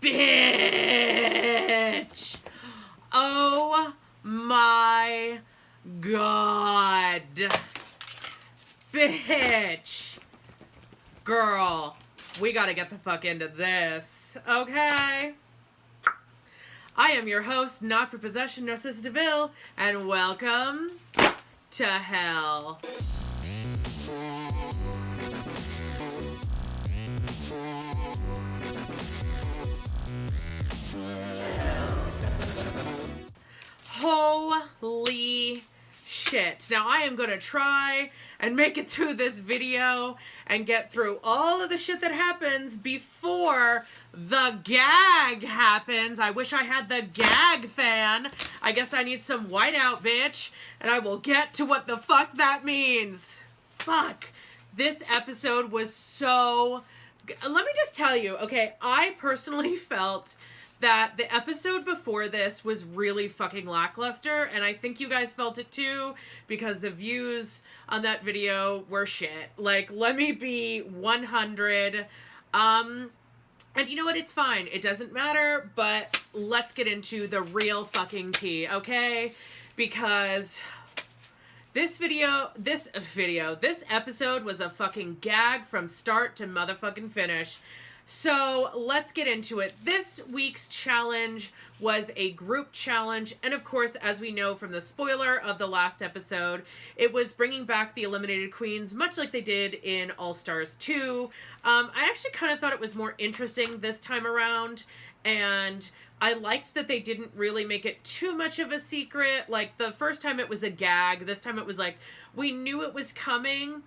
Bitch! Oh my god. Bitch! Girl, we gotta get the fuck into this, okay? I am your host, not for possession, Narcissa Deville, and welcome to hell. Holy shit. Now I am going to try and make it through this video and get through all of the shit that happens before the gag happens. I wish I had the gag fan. I guess I need some whiteout, bitch. And I will get to what the fuck that means. Fuck. This episode was so... Let me just tell you, okay, I personally felt that the episode before this was really fucking lackluster, and I think you guys felt it too, because the views on that video were shit. Like, let me be 100. And you know what? It's fine. It doesn't matter, but let's get into the real fucking tea, okay? Because this episode was a fucking gag from start to motherfucking finish. So let's get into it. This week's challenge was a group challenge. And of course, as we know from the spoiler of the last episode, it was bringing back the eliminated queens, much like they did in All Stars 2. I actually kind of thought it was more interesting this time around. And I liked that they didn't really make it too much of a secret. Like, the first time it was a gag. This time it was like, we knew it was coming,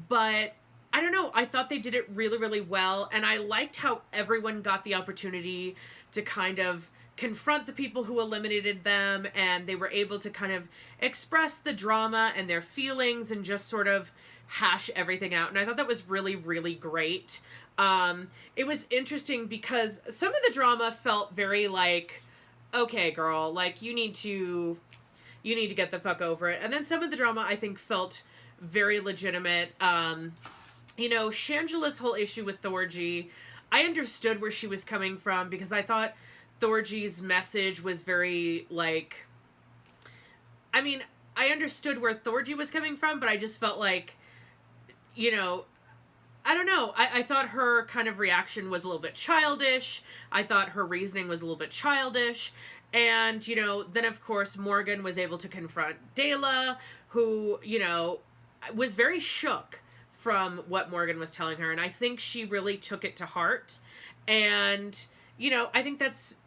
but I don't know, I thought they did it really, really well, and I liked how everyone got the opportunity to kind of confront the people who eliminated them, and they were able to kind of express the drama and their feelings and just sort of hash everything out, and I thought that was really, really great. It was interesting because some of the drama felt very like, okay, girl, like, you need to get the fuck over it, and then some of the drama I think felt very legitimate. You know, Shangela's whole issue with Thorgy, I understood where she was coming from because I thought Thorgy's message was very, like, I mean, I understood where Thorgy was coming from, but I just felt like, you know, I don't know. I thought her kind of reaction was a little bit childish. I thought her reasoning was a little bit childish. And, you know, then of course Morgan was able to confront Dela, who, you know, was very shook from what Morgan was telling her, and I think she really took it to heart. And, you know, I think it's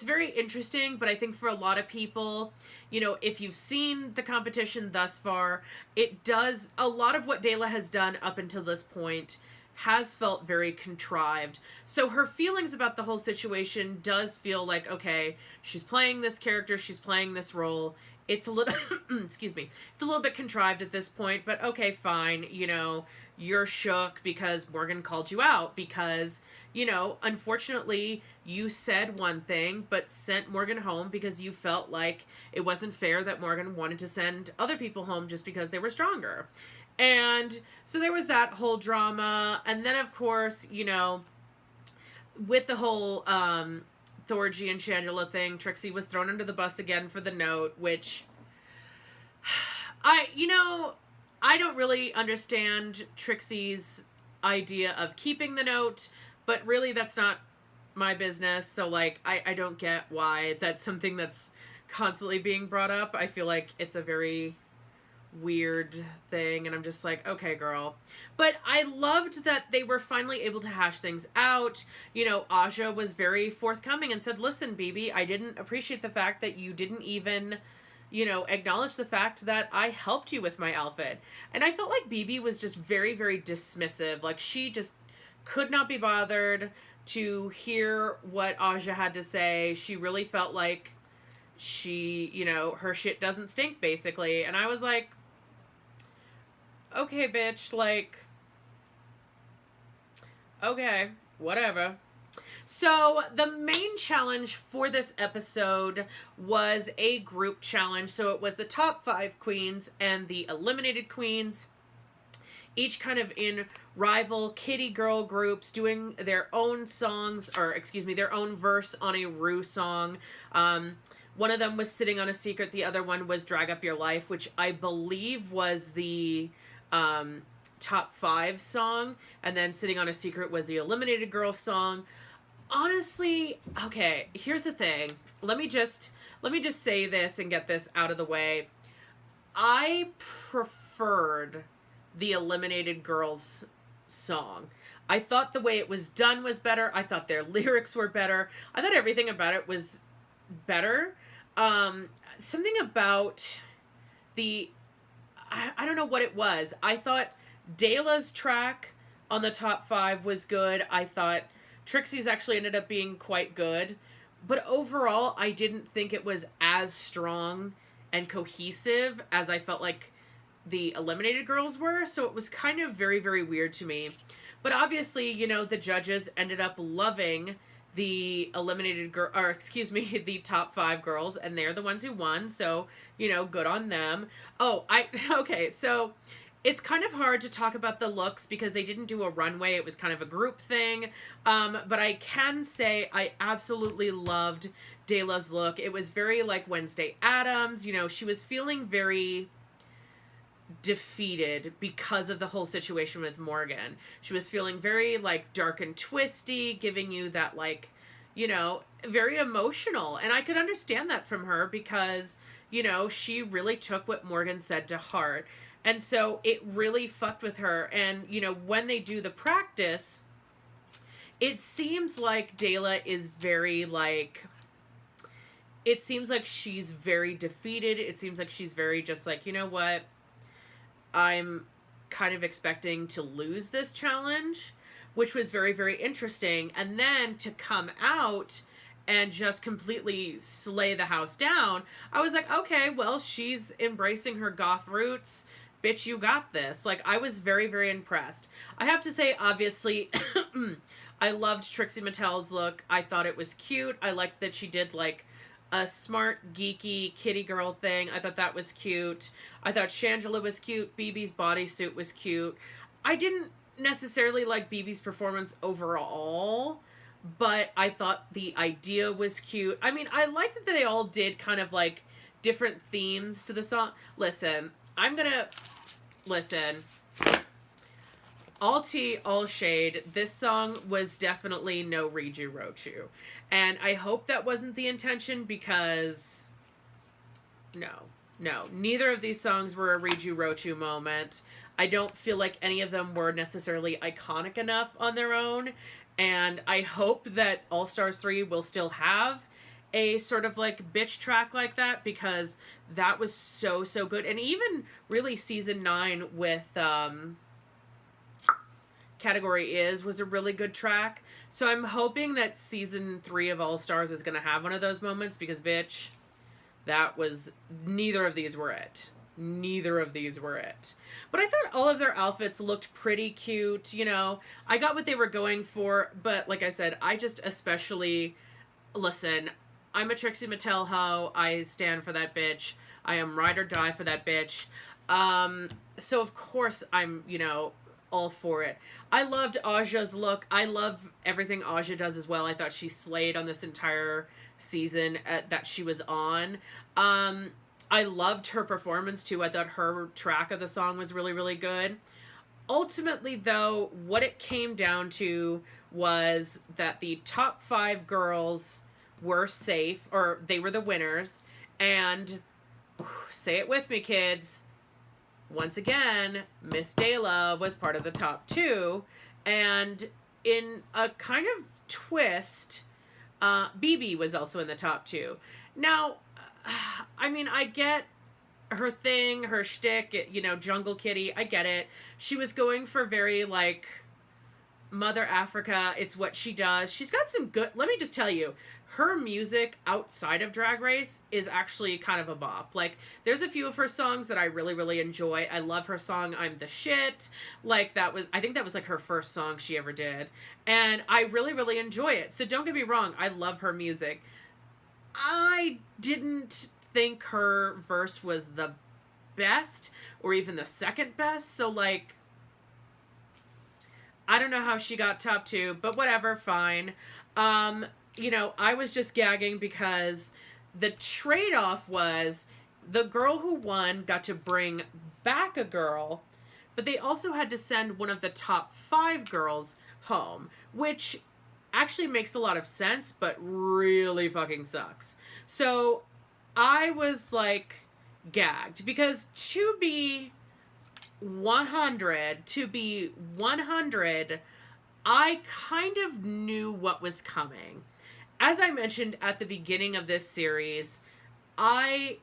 very interesting, but I think for a lot of people, you know, if you've seen the competition thus far, a lot of what Dela has done up until this point has felt very contrived. So her feelings about the whole situation does feel like, okay, she's playing this character, she's playing this role. It's a little, excuse me, it's a little bit contrived at this point, but okay, fine. You know, you're shook because Morgan called you out because, you know, unfortunately you said one thing, but sent Morgan home because you felt like it wasn't fair that Morgan wanted to send other people home just because they were stronger. And so there was that whole drama. And then of course, you know, with the whole, Thorgy and Shangela thing, Trixie was thrown under the bus again for the note, which I don't really understand Trixie's idea of keeping the note, but really that's not my business. So like, I don't get why that's something that's constantly being brought up. I feel like it's a very weird thing, and I'm just like, okay, girl. But I loved that they were finally able to hash things out. You know, Aja was very forthcoming and said, listen, BB, I didn't appreciate the fact that you didn't even, you know, acknowledge the fact that I helped you with my outfit. And I felt like BB was just very, very dismissive. Like, she just could not be bothered to hear what Aja had to say. She really felt like she, you know, her shit doesn't stink, basically. And I was like, okay, bitch, like, okay, whatever. So the main challenge for this episode was a group challenge. So it was the top 5 queens and the eliminated queens each kind of in rival kitty girl groups doing their own songs, or excuse me, their own verse on a Ru song. One of them was Sitting on a Secret. The other one was Drag Up Your Life, which I believe was the top 5 song. And then Sitting on a Secret was the Eliminated Girls song. Honestly, okay, here's the thing. Let me just say this and get this out of the way. I preferred the Eliminated Girls song. I thought the way it was done was better. I thought their lyrics were better. I thought everything about it was better. Something about I don't know what it was. I thought Dela's track on the top 5 was good. I thought Trixie's actually ended up being quite good. But overall, I didn't think it was as strong and cohesive as I felt like the Eliminated Girls were. So it was kind of very, very weird to me. But obviously, you know, the judges ended up loving the eliminated girl, or excuse me, the top 5 girls, and they're the ones who won. So, you know, good on them. Okay, so it's kind of hard to talk about the looks because they didn't do a runway. It was kind of a group thing. But I can say I absolutely loved Dela's look. It was very like Wednesday Addams. You know, she was feeling very defeated because of the whole situation with Morgan. She was feeling very like dark and twisty, giving you that like, you know, very emotional. And I could understand that from her because, you know, she really took what Morgan said to heart. And so it really fucked with her. And, you know, when they do the practice, it seems like Dela is very like, it seems like she's very defeated. It seems like she's very just like, you know what? I'm kind of expecting to lose this challenge, which was very, very interesting. And then to come out and just completely slay the house down, I was like, okay, well, she's embracing her goth roots. Bitch, you got this. Like, I was very, very impressed. I have to say, obviously, I loved Trixie Mattel's look. I thought it was cute. I liked that she did, like, a smart, geeky, kitty girl thing. I thought that was cute. I thought Shangela was cute. BB's bodysuit was cute. I didn't necessarily like BB's performance overall, but I thought the idea was cute. I mean, I liked that they all did kind of like different themes to the song. Listen, all tea, all shade. This song was definitely no Riju Rochu. And I hope that wasn't the intention because no, neither of these songs were a Riju Rochu moment. I don't feel like any of them were necessarily iconic enough on their own. And I hope that All Stars 3 will still have a sort of like bitch track like that because that was so, so good. And even really season 9 with, Category Is was a really good track. So I'm hoping that season 3 of All Stars is going to have one of those moments because, bitch, neither of these were it. Neither of these were it. But I thought all of their outfits looked pretty cute. You know, I got what they were going for. But like I said, I just especially, listen, I'm a Trixie Mattel hoe. I stand for that bitch. I am ride or die for that bitch. So of course I'm, you know, all for it. I loved Aja's look. I love everything Aja does as well. I thought she slayed on this entire season that she was on. I loved her performance too. I thought her track of the song was really, really good. Ultimately though, what it came down to was that the top 5 girls were safe, or they were the winners, and say it with me, kids, once again, Miss Dela was part of the top 2, and in a kind of twist, BB was also in the top 2. Now, I mean, I get her thing, her shtick, you know, Jungle Kitty, I get it. She was going for very, like, Mother Africa, it's what she does. She's got some good, let me just tell you, her music outside of Drag Race is actually kind of a bop. Like, there's a few of her songs that I really, really enjoy. I love her song, I'm the Shit. Like, I think that was like her first song she ever did. And I really, really enjoy it. So don't get me wrong, I love her music. I didn't think her verse was the best or even the second best. So, like, I don't know how she got top 2, but whatever, fine. You know, I was just gagging because the trade-off was the girl who won got to bring back a girl, but they also had to send one of the top 5 girls home, which actually makes a lot of sense, but really fucking sucks. So I was like gagged because to be 100, I kind of knew what was coming. As I mentioned at the beginning of this series, I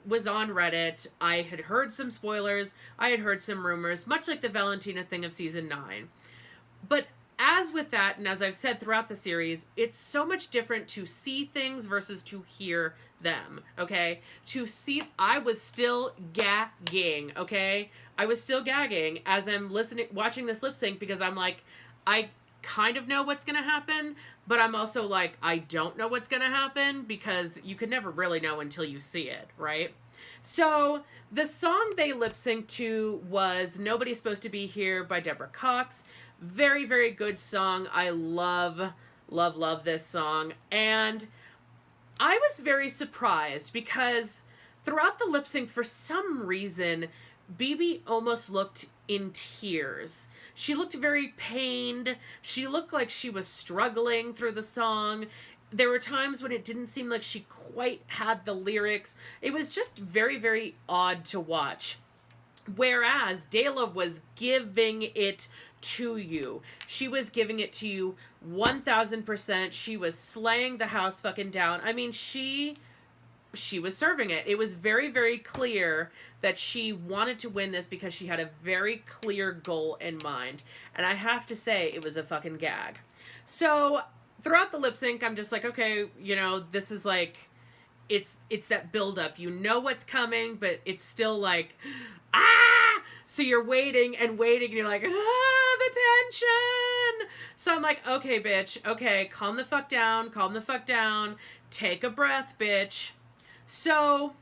was on Reddit. I had heard some spoilers. I had heard some rumors, much like the Valentina thing of season 9. But as with that, and as I've said throughout the series, it's so much different to see things versus to hear them, okay? To see, I was still gagging, okay? I was still gagging as I'm watching this lip sync because I'm like, I kind of know what's gonna happen, but I'm also like, I don't know what's gonna happen because you could never really know until you see it, right? So the song they lip synced to was Nobody's Supposed to Be Here by Deborah Cox. Very, very good song. I love this song. And I was very surprised because throughout the lip sync, for some reason, BB almost looked in tears. She looked very pained. She looked like she was struggling through the song. There were times when it didn't seem like she quite had the lyrics. It was just very, very odd to watch. Whereas Dela was giving it to you. She was giving it to you 1000%. She was slaying the house fucking down. I mean, she was serving it. It was very, very clear that she wanted to win this because she had a very clear goal in mind. And I have to say, it was a fucking gag. So throughout the lip sync, I'm just like, okay, you know, this is like, it's that buildup. You know what's coming, but it's still like, ah! So you're waiting and waiting, and you're like, ah, the tension! So I'm like, okay, bitch, okay, calm the fuck down, take a breath, bitch. So,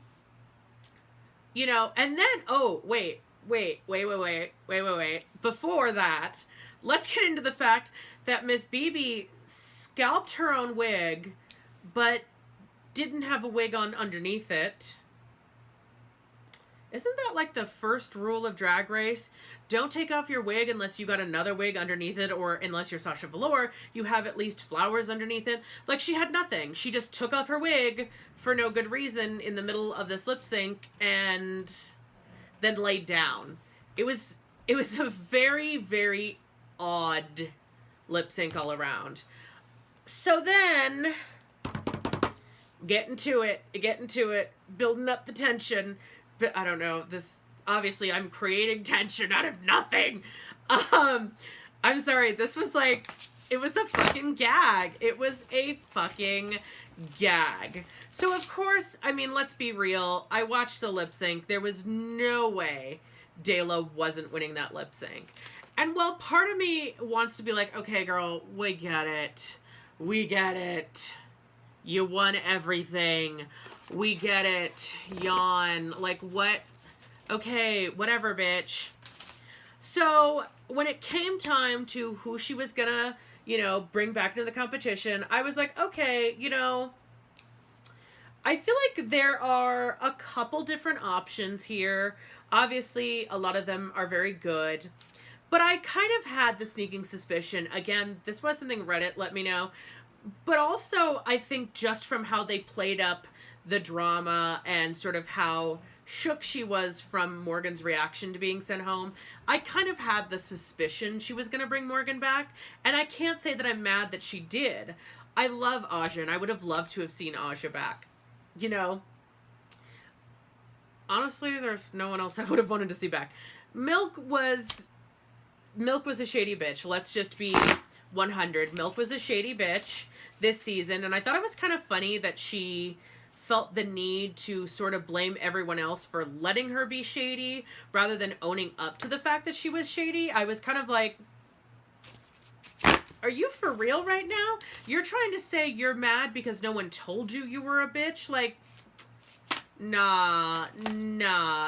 you know, and then, oh, wait. Before that, let's get into the fact that Miss BB scalped her own wig, but didn't have a wig on underneath it. Isn't that like the first rule of Drag Race? Don't take off your wig unless you got another wig underneath it, or unless you're Sasha Velour, you have at least flowers underneath it. Like, she had nothing. She just took off her wig for no good reason in the middle of this lip sync and then laid down. It was a very, very odd lip sync all around. So then, getting to it, building up the tension. But I don't know, this, obviously I'm creating tension out of nothing. I'm sorry, this was like, it was a fucking gag. It was a fucking gag. So of course, I mean, let's be real, I watched the lip sync. There was no way Dela wasn't winning that lip sync. And while part of me wants to be like, okay girl, we get it. You won everything. We get it. Yawn. Like, what? Okay, whatever, bitch. So, when it came time to who she was gonna, you know, bring back into the competition, I was like, okay, you know, I feel like there are a couple different options here. Obviously, a lot of them are very good. But I kind of had the sneaking suspicion, again, this was something Reddit let me know, but also I think just from how they played up the drama and sort of how shook she was from Morgan's reaction to being sent home, I kind of had the suspicion she was going to bring Morgan back, and I can't say that I'm mad that she did. I love Aja, and I would have loved to have seen Aja back. You know, honestly, there's no one else I would have wanted to see back. Milk was a shady bitch. Let's just be 100. Milk was a shady bitch this season, and I thought it was kind of funny that she felt the need to sort of blame everyone else for letting her be shady rather than owning up to the fact that she was shady. I was kind of like, are you for real right now? You're trying to say you're mad because no one told you you were a bitch? Like, nah,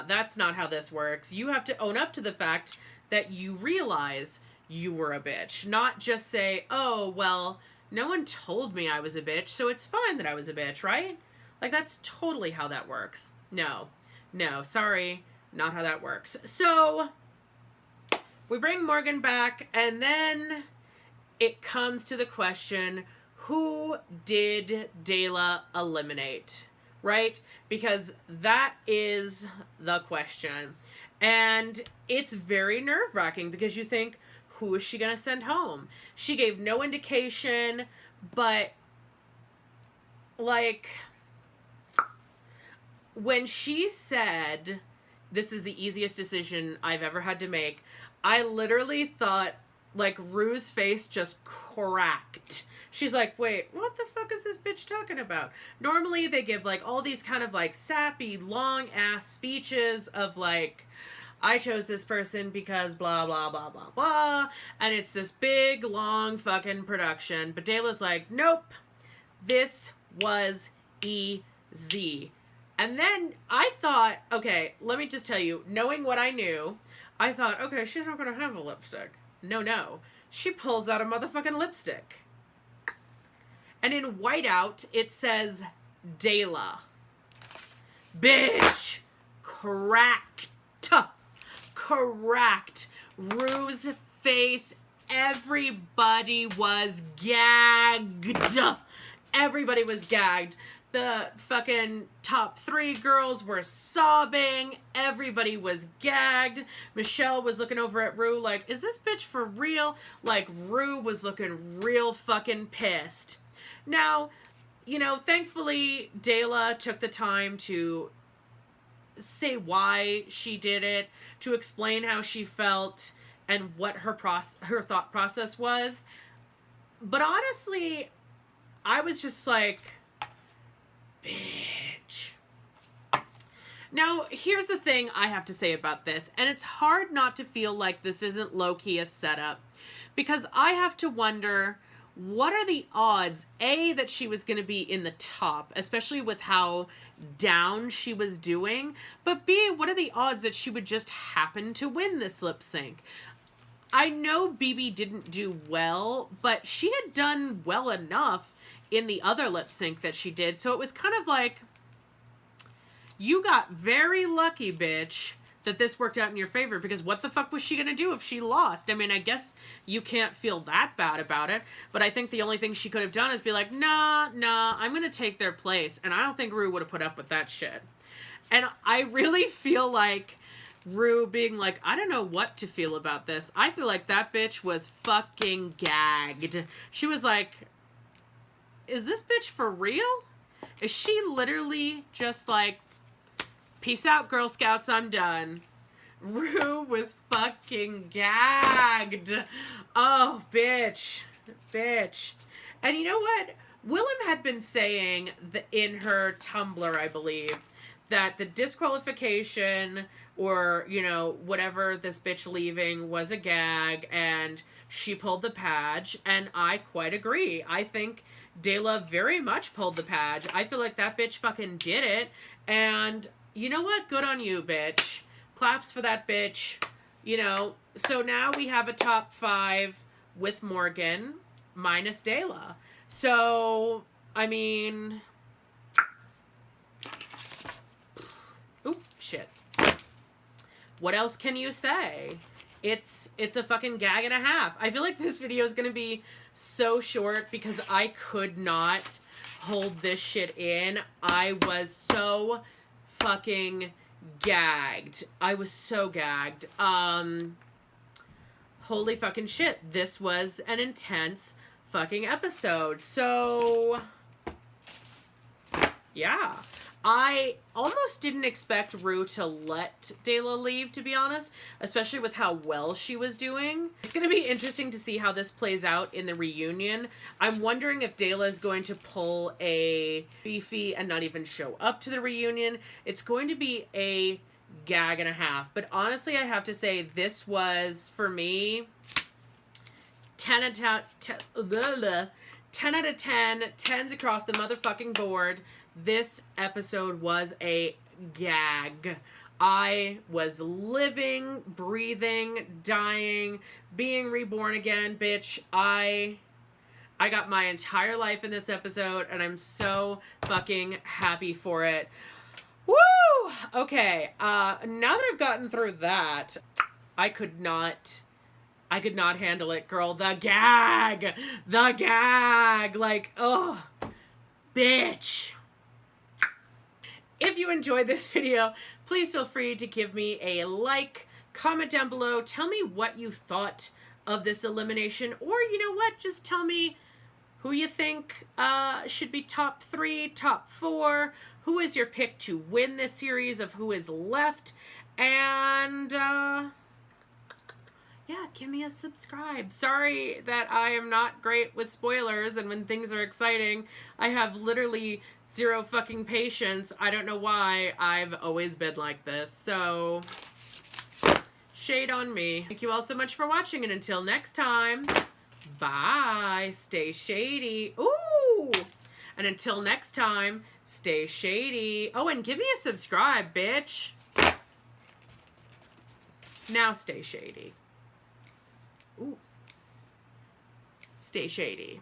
that's not how this works. You have to own up to the fact that you realize you were a bitch. Not just say, oh, well, no one told me I was a bitch, so it's fine that I was a bitch, right? Like, that's totally how that works. No, sorry, not how that works. So we bring Morgan back, and then it comes to the question, who did Dela eliminate, right? Because that is the question. And it's very nerve-wracking because you think, who is she going to send home? She gave no indication, but, like, when she said, this is the easiest decision I've ever had to make, I literally thought, like, Rue's face just cracked. She's like, wait, what the fuck is this bitch talking about? Normally they give, like, all these kind of, like, sappy, long-ass speeches of, like, I chose this person because blah, blah, blah, blah, blah. And it's this big, long fucking production. But Dela's like, nope, this was easy. And then I thought, okay, let me just tell you, knowing what I knew, I thought, okay, she's not going to have a lipstick. No. She pulls out a motherfucking lipstick. And in whiteout, it says Dela. Bitch. Cracked. Rue's face. Everybody was gagged. Everybody was gagged. The fucking top 3 girls were sobbing. Everybody was gagged. Michelle was looking over at Rue like, is this bitch for real? Like, Rue was looking real fucking pissed. Now, you know, thankfully, Dela took the time to say why she did it, to explain how she felt and what her thought process was. But honestly, I was just like, bitch. Now, here's the thing I have to say about this, and it's hard not to feel like this isn't low-key a setup, because I have to wonder, what are the odds, A, that she was going to be in the top, especially with how down she was doing, but B, what are the odds that she would just happen to win this lip sync? I know BB didn't do well, but she had done well enough in the other lip sync that she did, so it was kind of like, you got very lucky, bitch, that this worked out in your favor, because what the fuck was she gonna do if she lost? I mean, I guess you can't feel that bad about it, but I think the only thing she could have done is be like, nah, I'm gonna take their place, and I don't think Rue would have put up with that shit. And I really feel like Rue being like, I don't know what to feel about this. I feel like that bitch was fucking gagged. She was like, is this bitch for real? Is she literally just like, peace out, Girl Scouts, I'm done. Rue was fucking gagged. Oh, bitch. And you know what? Willem had been saying in her Tumblr, I believe, that the disqualification or, you know, whatever, this bitch leaving was a gag and she pulled the page, and I quite agree. I think Dela very much pulled the page. I feel like that bitch fucking did it, and you know what? Good on you, bitch. Claps for that bitch. You know, so now we have a top 5 with Morgan minus Dela. So, I mean, oop, shit. What else can you say? It's a fucking gag and a half. I feel like this video is going to be so short because I could not hold this shit in. I was so fucking gagged. I was so gagged. Holy fucking shit. This was an intense fucking episode. So, yeah. I almost didn't expect Rue to let Dela leave, to be honest, especially with how well she was doing. It's going to be interesting to see how this plays out in the reunion. I'm wondering if Dela is going to pull a beefy and not even show up to the reunion. It's going to be a gag and a half. But honestly, I have to say, this was, for me, 10 out of 10, 10s across the motherfucking board. This episode was a gag. I was living, breathing, dying, being reborn again, bitch. I got my entire life in this episode, and I'm so fucking happy for it. Woo! Okay, now that I've gotten through that, I could not handle it, girl. The gag! Like, oh, bitch. If you enjoyed this video, please feel free to give me a like, comment down below, tell me what you thought of this elimination, or you know what, just tell me who you think should be top 3, top 4, who is your pick to win this series of who is left, and yeah, give me a subscribe. Sorry that I am not great with spoilers, and when things are exciting, I have literally 0 fucking patience. I don't know why. I've always been like this, so shade on me. Thank you all so much for watching, and until next time, bye. Stay shady. Ooh! And until next time, stay shady. Oh, and give me a subscribe, bitch. Now stay shady. Ooh. Stay shady.